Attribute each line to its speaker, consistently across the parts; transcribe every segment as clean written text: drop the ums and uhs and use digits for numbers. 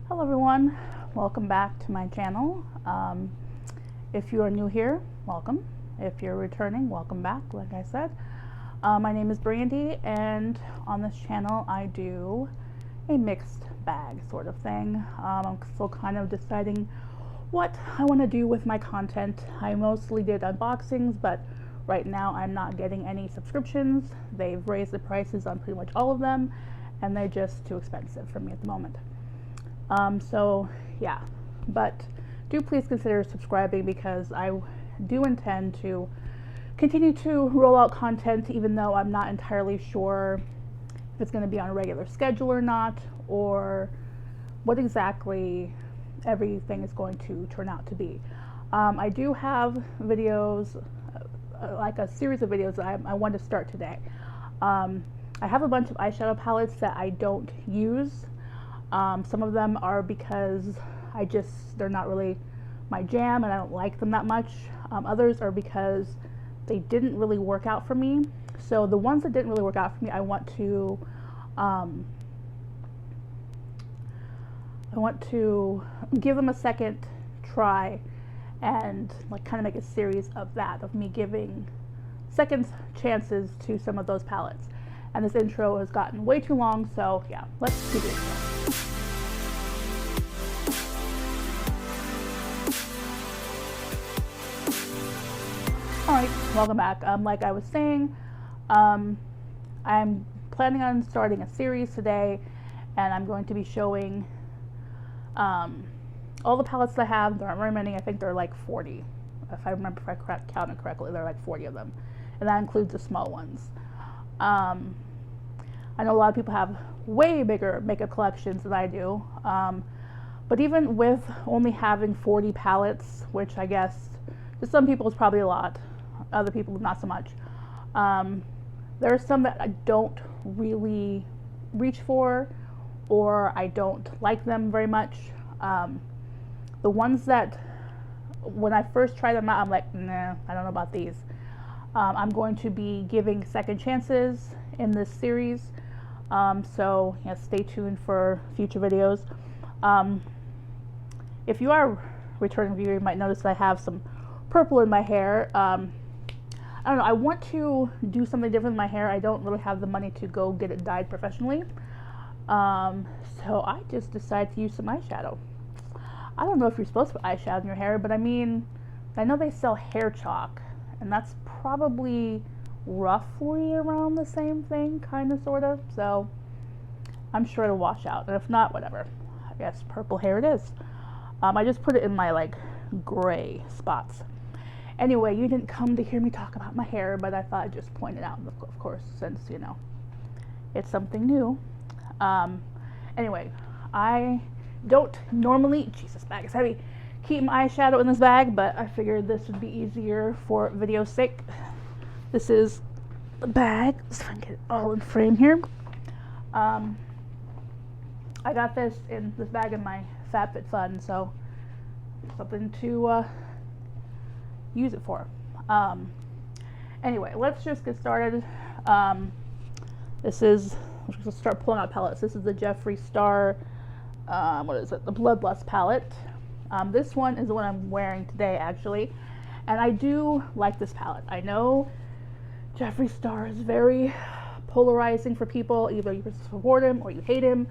Speaker 1: Hello everyone, welcome back to my channel. If you are new here, welcome. If you're returning, welcome back, like I said. My name is Brandy, and on this channel I do a mixed bag sort of thing. I'm still kind of deciding what I want to do with my content. I mostly did unboxings, but right now I'm not getting any subscriptions. They've raised the prices on pretty much all of them, and they're just too expensive for me at the moment. So yeah, but do please consider subscribing because I do intend to continue to roll out content, even though I'm not entirely sure if it's going to be on a regular schedule or not, or what exactly everything is going to turn out to be. I do have videos, like a series of videos that I want to start today. I have a bunch of eyeshadow palettes that I don't use. Some of them are because they're not really my jam and I don't like them that much. Others are because they didn't really work out for me. So the ones that didn't really work out for me, I want to give them a second try and like kind of make a series of that, of me giving second chances to some of those palettes. And this intro has gotten way too long, so yeah, let's do this. Alright, welcome back. Like I was saying, I'm planning on starting a series today, and I'm going to be showing all the palettes that I have. There aren't very many. I think there are like 40. If I remember, if I counted correctly, there are like 40 of them. And that includes the small ones. I know a lot of people have way bigger makeup collections than I do. But even with only having 40 palettes, which I guess to some people is probably a lot, other people not so much. There are some that I don't really reach for, or I don't like them very much. The ones that when I first tried them out, I'm like, nah, I don't know about these. I'm going to be giving second chances in this series. So yeah, stay tuned for future videos. If you are a returning viewer, you might notice that I have some purple in my hair. I don't know, I want to do something different with my hair. I don't really have the money to go get it dyed professionally. So I just decided to use some eyeshadow. I don't know if you're supposed to put eyeshadow in your hair, but I mean, I know they sell hair chalk, and that's probably roughly around the same thing, kind of, sort of. So I'm sure it'll wash out, and if not, whatever. I guess purple hair it is. I just put it in my like gray spots. Anyway, you didn't come to hear me talk about my hair, but I thought I'd just point it out, of course, since, you know, it's something new. Anyway, I don't normally, Jesus, bag is heavy, keep my eyeshadow in this bag, but I figured this would be easier for video's sake. This is the bag, so I can get it all in frame here. I got this bag in my FabFitFun, so something to use it for. Anyway, let's just get started. Let's just start pulling out palettes. This is the Jeffree Star, what is it? The Bloodlust palette. This one is the one I'm wearing today, actually, and I do like this palette. I know Jeffree Star is very polarizing for people. Either you support him or you hate him.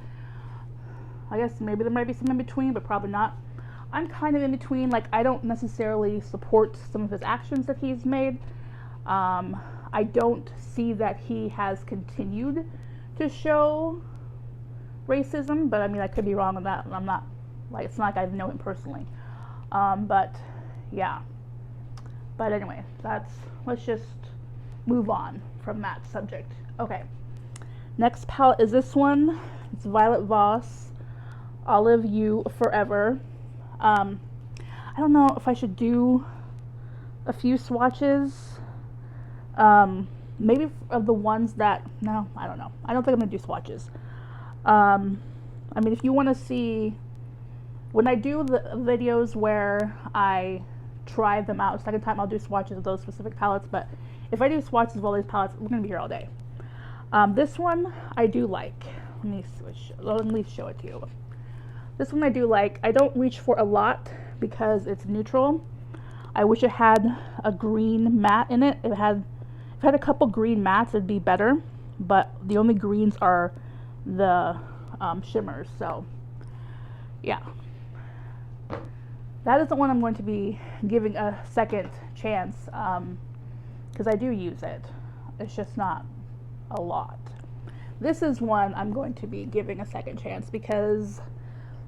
Speaker 1: I guess maybe there might be some in between, but probably not. I'm kind of in between. Like, I don't necessarily support some of his actions that he's made. I don't see that he has continued to show racism, but I mean, I could be wrong on that. I'm not, like, it's not like I know him personally. But yeah. But anyway, let's just move on from that subject. Okay. Next palette is this one. It's Violet Voss, Olive You Forever. I don't know if I should do a few swatches. Maybe of the ones that, no, I don't know. I don't think I'm going to do swatches. I mean, if you want to see, when I do the videos where I try them out a second time, I'll do swatches of those specific palettes, but if I do swatches of all these palettes, we're going to be here all day. This one I do like. Let me show it to you. This one I do like. I don't reach for a lot because it's neutral. I wish it had a green matte in it. If it had a couple green mattes, it'd be better. But the only greens are the shimmers. So yeah, that is the one I'm going to be giving a second chance because I do use it. It's just not a lot. This is one I'm going to be giving a second chance because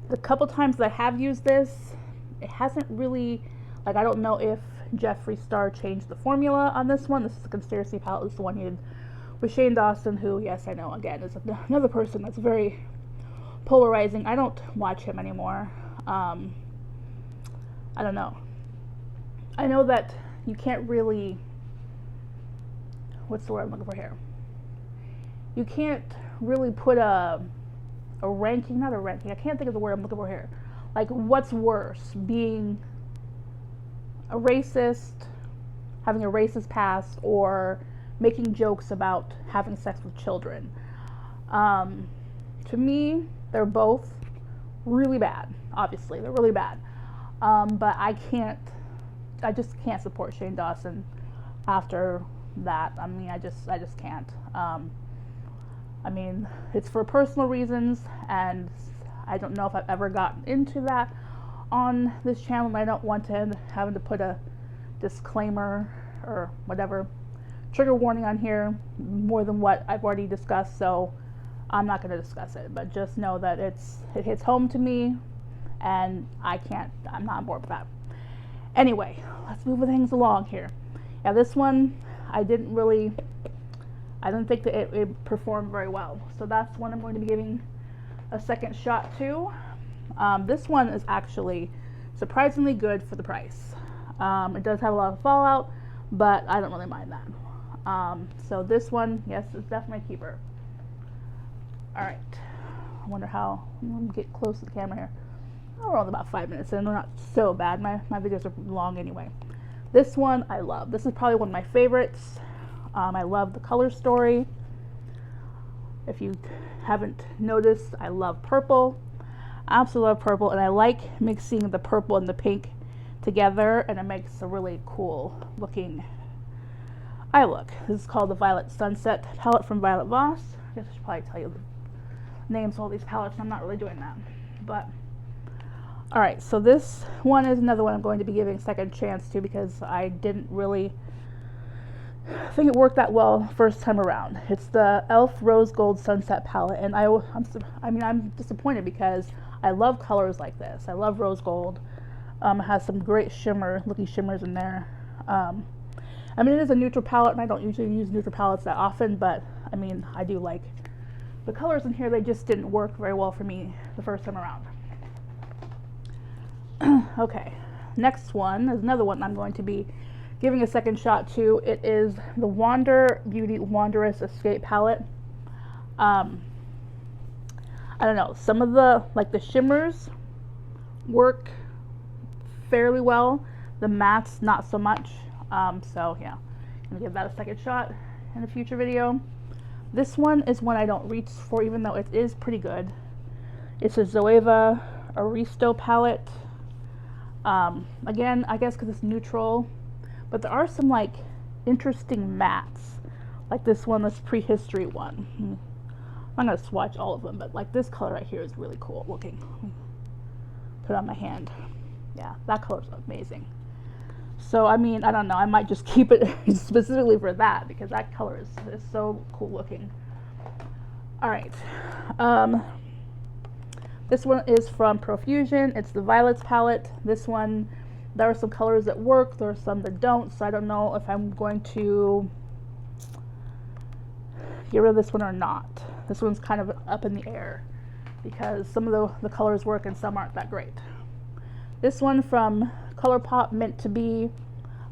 Speaker 1: the couple times that I have used this, it hasn't really, like, I don't know if Jeffree Star changed the formula on this one. This is the Conspiracy Palette. This is the one he did with Shane Dawson, who, yes, I know, again, is another person that's very polarizing. I don't watch him anymore. I don't know. I know that you can't really, what's the word I'm looking for here? You can't really put a ranking, not a ranking, I can't think of the word I'm looking for here. Like, what's worse, being a racist, having a racist past, or making jokes about having sex with children? To me, they're both really bad. Obviously, they're really bad. But I just can't support Shane Dawson after that. I mean, I just can't. I mean, it's for personal reasons, and I don't know if I've ever gotten into that on this channel, and I don't want to having to put a disclaimer or whatever trigger warning on here more than what I've already discussed, so I'm not going to discuss it. But just know that it hits home to me, and I'm not on board with that. Anyway, let's move things along here. Yeah, this one I didn't think that it performed very well. So that's one I'm going to be giving a second shot to. This one is actually surprisingly good for the price. It does have a lot of fallout, but I don't really mind that. So this one, yes, it's definitely a keeper. All right, I wonder how, I'm gonna get close to the camera here. Oh, we're only about 5 minutes in, they're not so bad. My videos are long anyway. This one I love. This is probably one of my favorites. I love the color story. If you haven't noticed, I love purple. I absolutely love purple, and I like mixing the purple and the pink together, and it makes a really cool looking eye look. This is called the Violet Sunset palette from Voss. I guess I should probably tell you the names of all these palettes. I'm not really doing that. But all right, so this one is another one I'm going to be giving a second chance to because I didn't really think it worked that well first time around. It's the e.l.f. Rose Gold Sunset Palette, and I'm disappointed because I love colors like this. I love rose gold. It has some great looking shimmers in there. I mean, it is a neutral palette, and I don't usually use neutral palettes that often, but I mean, I do like the colors in here. They just didn't work very well for me the first time around. Okay, next one is another one I'm going to be giving a second shot to. It is the Wander Beauty Wanderous Escape Palette. I don't know, some of the shimmers work fairly well. The mattes, not so much. So yeah, I'm gonna give that a second shot in a future video. This one is one I don't reach for, even though it is pretty good. It's a Zoeva Arresto palette. Again, I guess because it's neutral, but there are some like interesting mattes, like this one, this prehistory one. I'm not gonna swatch all of them, but like this color right here is really cool looking. Put it on my hand. Yeah, that color is amazing. So I mean, I don't know, I might just keep it specifically for that because that color is so cool looking. All right, this one is from Profusion. It's the Violets palette. This one, there are some colors that work, there are some that don't, so I don't know if I'm going to get rid of this one or not. This one's kind of up in the air because some of the colors work and some aren't that great. This one from Colourpop, Meant to Be.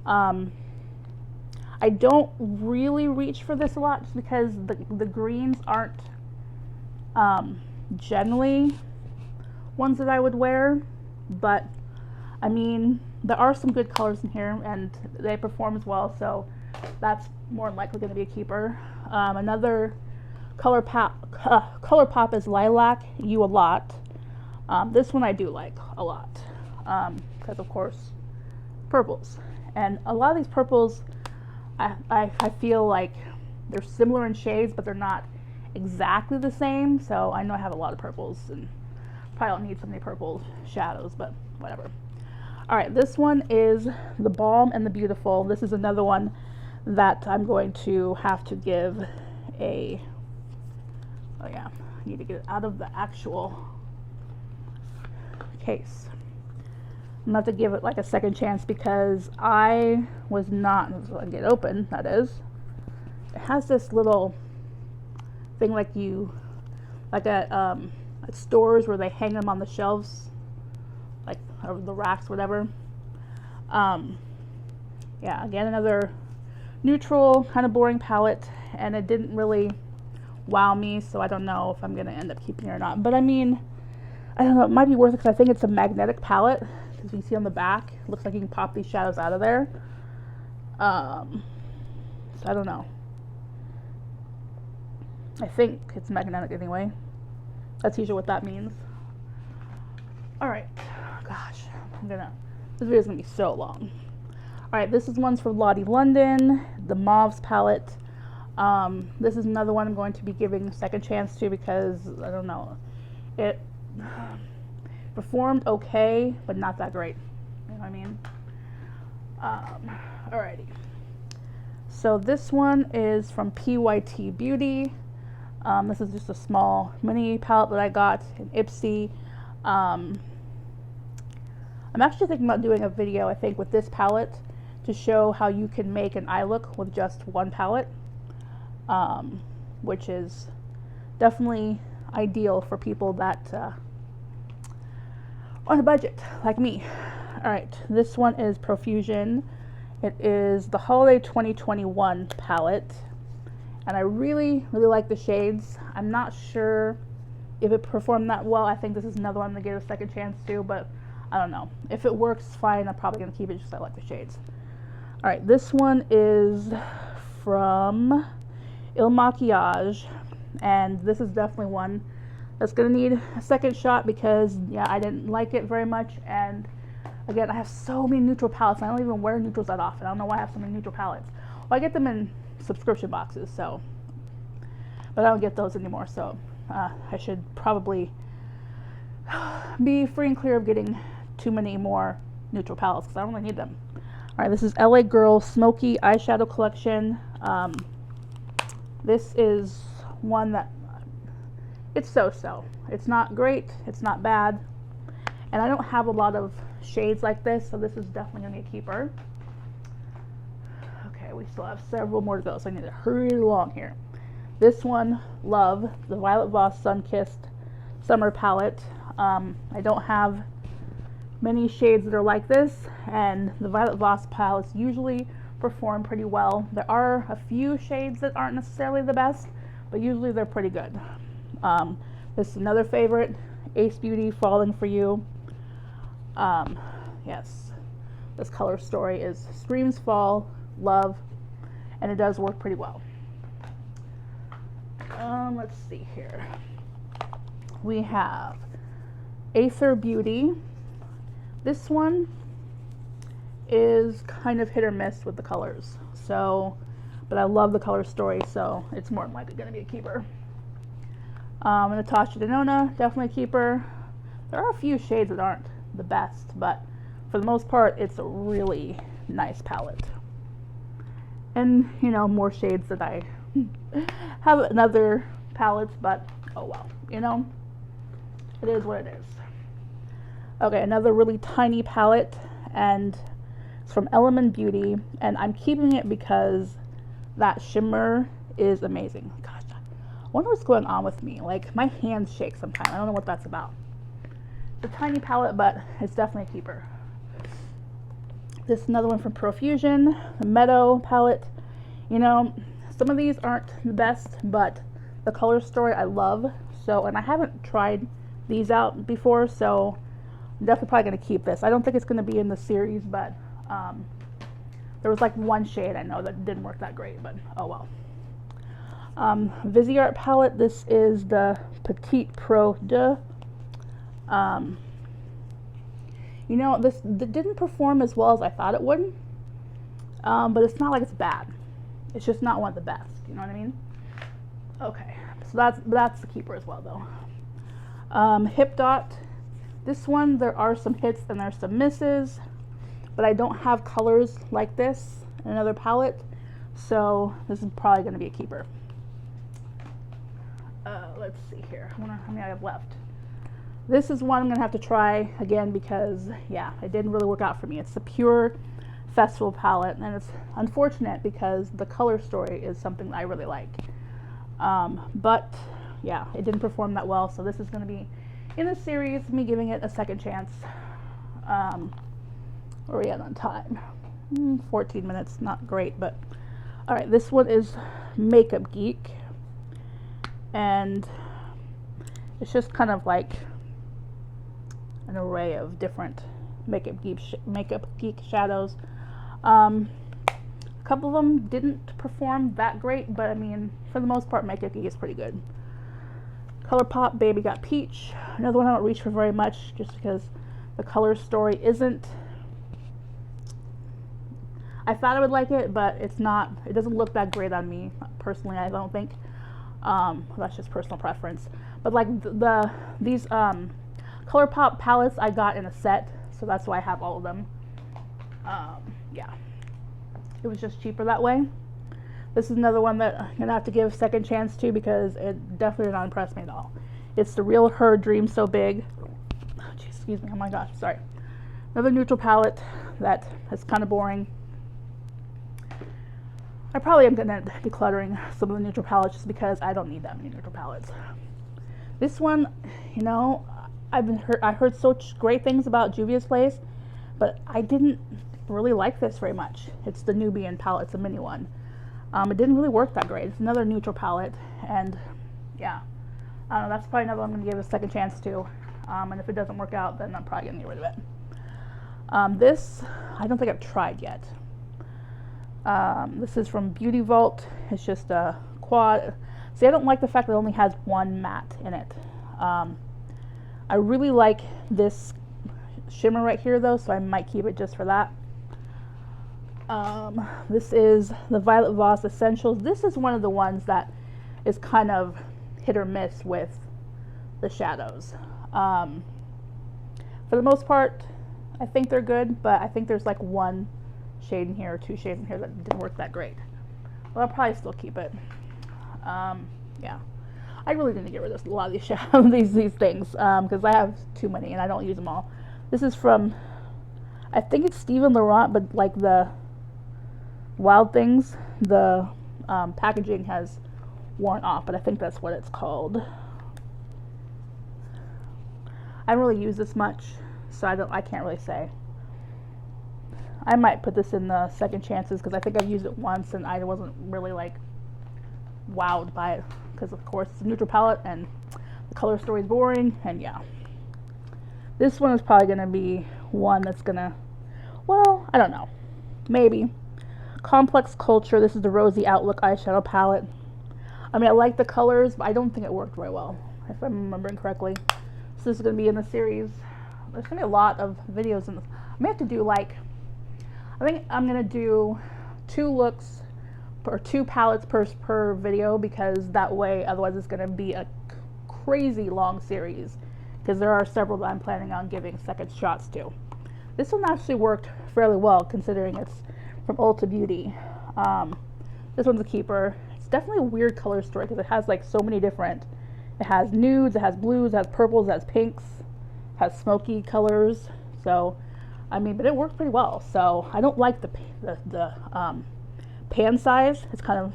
Speaker 1: I don't really reach for this a lot just because the greens aren't generally ones that I would wear, but I mean, there are some good colors in here and they perform as well, so that's more than likely going to be a keeper. Another Colourpop is Lilac, You a Lot. This one I do like a lot because of course purples, and a lot of these purples I feel like they're similar in shades, but they're not exactly the same. So I know I have a lot of purples and probably don't need so many purple shadows, but whatever. All right, this one is the Balm and the Beautiful. This is another one that I'm going to have to give a, oh yeah, I need to get it out of the actual case. I'm gonna have to give it like a second chance because I was not, so I can get it open, that is. It has this little thing like at stores where they hang them on the shelves, like over the racks, whatever. Yeah, again, another neutral, kind of boring palette, and it didn't really wow me, so I don't know if I'm gonna end up keeping it or not. But I mean, I don't know, it might be worth it because I think it's a magnetic palette. As you can see on the back, it looks like you can pop these shadows out of there. So I don't know. I think it's magnetic anyway. That's usually what that means. All right, gosh, this video is gonna be so long. All right, this is one's for Lottie London, the Mauves palette. This is another one I'm going to be giving a second chance to because I don't know, it performed okay, but not that great. You know what I mean? Alrighty. So this one is from PYT Beauty. This is just a small mini palette that I got in Ipsy. I'm actually thinking about doing a video, I think, with this palette to show how you can make an eye look with just one palette, which is definitely ideal for people that on a budget like me. All right, this one is Profusion. It is the Holiday 2021 palette, and I really like the shades. I'm not sure if it performed that well. I think this is another one to give a second chance to, but I don't know. If it works, fine. I'm probably gonna keep it just because I like the shades. All right, this one is from Il Maquillage, and this is definitely one that's gonna need a second shot because yeah, I didn't like it very much. And again, I have so many neutral palettes. I don't even wear neutrals that often. I don't know why I have so many neutral palettes. Well, I get them in subscription boxes, so, but I don't get those anymore. So I should probably be free and clear of getting too many more neutral palettes because I don't really need them. All right, this is LA Girl Smokey Eyeshadow Collection. This is one that it's so-so. It's not great, it's not bad, and I don't have a lot of shades like this, so this is definitely gonna be a keeper. Okay, we still have several more to go, so I need to hurry along here. This one, Love, the Violet Voss Sun-Kissed Summer Palette. I don't have many shades that are like this, and the Violet Voss palettes usually perform pretty well. There are a few shades that aren't necessarily the best, but usually they're pretty good. This is another favorite, Ace Beauty, Falling For You. Yes, this color story is screams fall, love, and it does work pretty well. Let's see here. We have Aether Beauty. This one is kind of hit or miss with the colors, so, but I love the color story, so it's more than likely going to be a keeper. Natasha Denona, definitely a keeper. There are a few shades that aren't the best, but for the most part, it's a really nice palette. And, you know, more shades that I have in other palettes, but oh well, you know, it is what it is. Okay, another really tiny palette, and it's from Element Beauty, and I'm keeping it because that shimmer is amazing. Gosh, I wonder what's going on with me. Like, my hands shake sometimes. I don't know what that's about. It's a tiny palette, but it's definitely a keeper. This is another one from Profusion, the Meadow Palette. You know, some of these aren't the best, but the color story I love. So, and I haven't tried these out before, so I'm definitely probably going to keep this. I don't think it's going to be in the series, but there was like one shade I know that didn't work that great, but oh well. Viseart Palette, this is the Petite Pro de. You know, this didn't perform as well as I thought it would, but it's not like it's bad. It's just not one of the best, you know what I mean? Okay, so that's the keeper as well though. Hip Dot, this one, there are some hits and there's some misses, but I don't have colors like this in another palette, so this is probably going to be a keeper. Let's see here, I wonder how many I have left. This is one I'm going to have to try again because, yeah, it didn't really work out for me. It's the Pure Festival palette, and it's unfortunate because the color story is something that I really like. But, yeah, it didn't perform that well, so this is going to be in the series, me giving it a second chance. Where are we at on time? 14 minutes, not great, but... Alright, this one is Makeup Geek, and it's just kind of like an array of different Makeup Geek shadows. A couple of them didn't perform that great, but I mean, for the most part, Makeup Geek is pretty good. Colourpop Baby Got Peach, another one I don't reach for very much just because the color story isn't... I thought I would like it, but it's not, it doesn't look that great on me, personally, I don't think. That's just personal preference. But like these Colourpop palettes I got in a set, so that's why I have all of them. Yeah, it was just cheaper that way. This is another one that I'm gonna have to give a second chance to because it definitely did not impress me at all. It's the Real Her Dream So Big. Oh, geez, excuse me, oh my gosh, sorry. Another neutral palette that is kind of boring. I probably am gonna be decluttering some of the neutral palettes just because I don't need that many neutral palettes. This one, you know, I heard such great things about Juvia's Place, but I didn't really like this very much. It's the Nubian palette, it's a mini one. It didn't really work that great. It's another neutral palette, and yeah, I don't know, that's probably another one I'm gonna give a second chance to. And if it doesn't work out, then I'm probably gonna get rid of it. This, I don't think I've tried yet. This is from Beauty Vault. It's just a quad. See, I don't like the fact that it only has one matte in it. I really like this shimmer right here though, so I might keep it just for that. This is the Violet Voss Essentials. This is one of the ones that is kind of hit or miss with the shadows. For the most part, I think they're good, but I think there's like one shade in here or two shades in here that didn't work that great. Well, I'll probably still keep it. Yeah, I really need to get rid of a lot of these shadows, these things, because I have too many and I don't use them all. This is from, I think it's Stephen Laurent, but like the Wild Things, the packaging has worn off, but I think that's what it's called. I don't really use this much, so I can't really say. I might put this in the second chances because I think I've used it once and I wasn't really like wowed by it because of course it's a neutral palette and the color story is boring, and yeah. This one is probably going to be one that's going to, well, I don't know, maybe. Complex Culture, this is the Rosy Outlook eyeshadow palette. I mean, I like the colors, but I don't think it worked very well, if I'm remembering correctly. So this is going to be in the series. There's going to be a lot of videos in this. I may have to do like, I think I'm going to do 2 looks or 2 palettes per video, because that way, otherwise it's going to be a crazy long series, because there are several that I'm planning on giving second shots to. This one actually worked fairly well considering it's from Ulta Beauty. This one's a keeper. It's definitely a weird color story because it has like so many different, it has nudes, it has blues, it has purples, it has pinks, it has smoky colors. So I mean, but it works pretty well. So I don't like the pan size. It's kind of,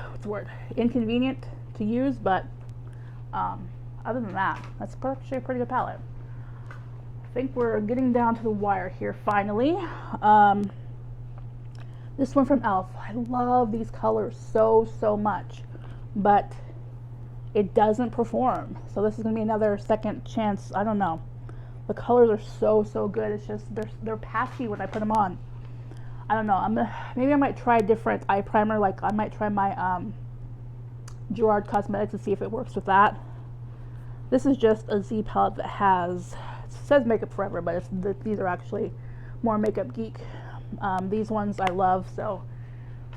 Speaker 1: what's the word, inconvenient to use, but other than that, that's actually a pretty good palette. I think we're getting down to the wire here finally. This one from e.l.f. I love these colors so much, but it doesn't perform. So this is going to be another second chance. I don't know. The colors are so good. It's just they're patchy when I put them on. I don't know. Maybe I might try a different eye primer. Like I might try my Gerard Cosmetics to see if it works with that. This is just a Z palette that has, it says Makeup Forever, but these are actually more Makeup Geek. These ones I love, so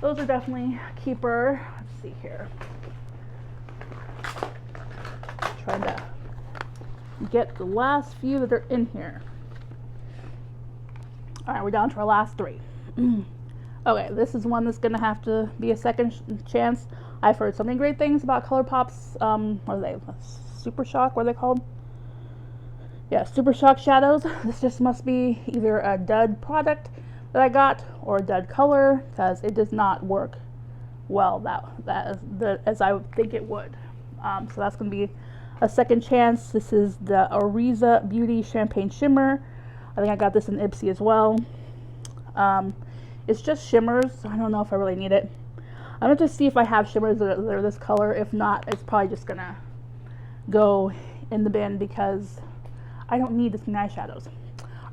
Speaker 1: those are definitely a keeper. Let's see here. Trying to get the last few that are in here. All right, we're down to our last three. Okay, this is one that's gonna have to be a second chance. I've heard so many great things about Colourpop's, what are they, Super Shock, what are they called? Yeah, Super Shock shadows. This just must be either a dud product that I got or a dud color, because it does not work well as I would think it would. So that's gonna be a second chance. This is the Ariza Beauty Champagne Shimmer. I think I got this in Ipsy as well. It's just shimmers. I don't know if I really need it. I'm going to see if I have shimmers that are this color. If not, it's probably just going to go in the bin because I don't need this many eyeshadows.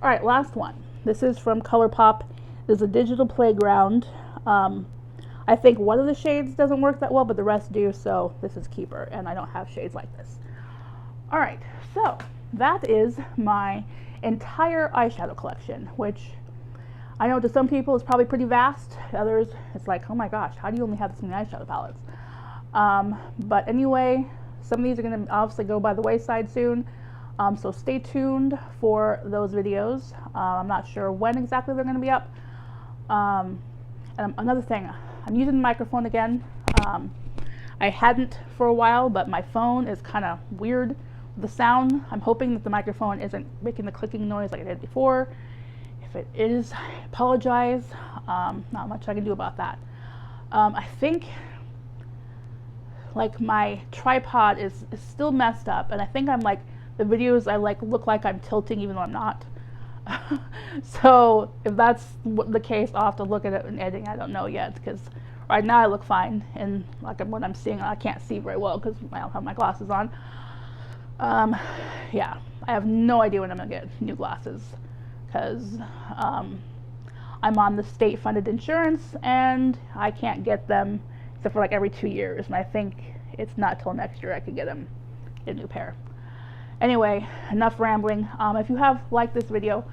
Speaker 1: Alright, last one. This is from Colourpop. This is a digital playground. I think one of the shades doesn't work that well, but the rest do, so this is keeper, and I don't have shades like this. Alright, so that is my entire eyeshadow collection, which I know to some people is probably pretty vast. Others, it's like, oh my gosh, how do you only have this many eyeshadow palettes? But anyway, some of these are going to obviously go by the wayside soon. So stay tuned for those videos. I'm not sure when exactly they're going to be up. And another thing, I'm using the microphone again. I hadn't for a while, but my phone is kind of weird with the sound. I'm hoping that the microphone isn't making the clicking noise like it did before. If it is, I apologize. Not much I can do about that. I think like my tripod is still messed up, and I think I'm like, the videos I like look like I'm tilting even though I'm not. So if that's the case, I'll have to look at it in editing. I don't know yet, because right now I look fine, and like what I'm seeing, I can't see very well because I don't have my glasses on. Yeah, I have no idea when I'm gonna get new glasses, because I'm on the state-funded insurance and I can't get them except for like every 2 years, and I think it's not till next year I could get them a new pair. Anyway, enough rambling. If you have liked this video,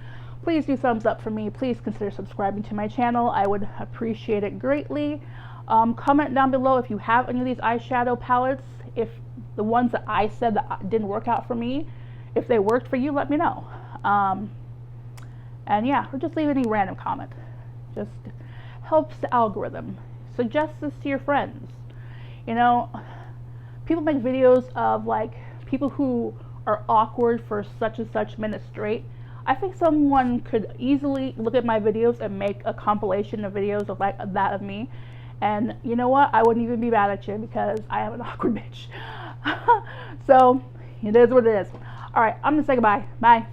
Speaker 1: please do thumbs up for me. Please consider subscribing to my channel. I would appreciate it greatly. Comment down below if you have any of these eyeshadow palettes, if the ones that I said that didn't work out for me, if they worked for you, let me know. And yeah, or just leave any random comment. Just helps the algorithm. Suggest this to your friends. You know, people make videos of like people who are awkward for such and such minutes straight. I think someone could easily look at my videos and make a compilation of videos of like that of me. And you know what? I wouldn't even be mad at you because I am an awkward bitch. So it is what it is. Alright, I'm gonna say goodbye. Bye.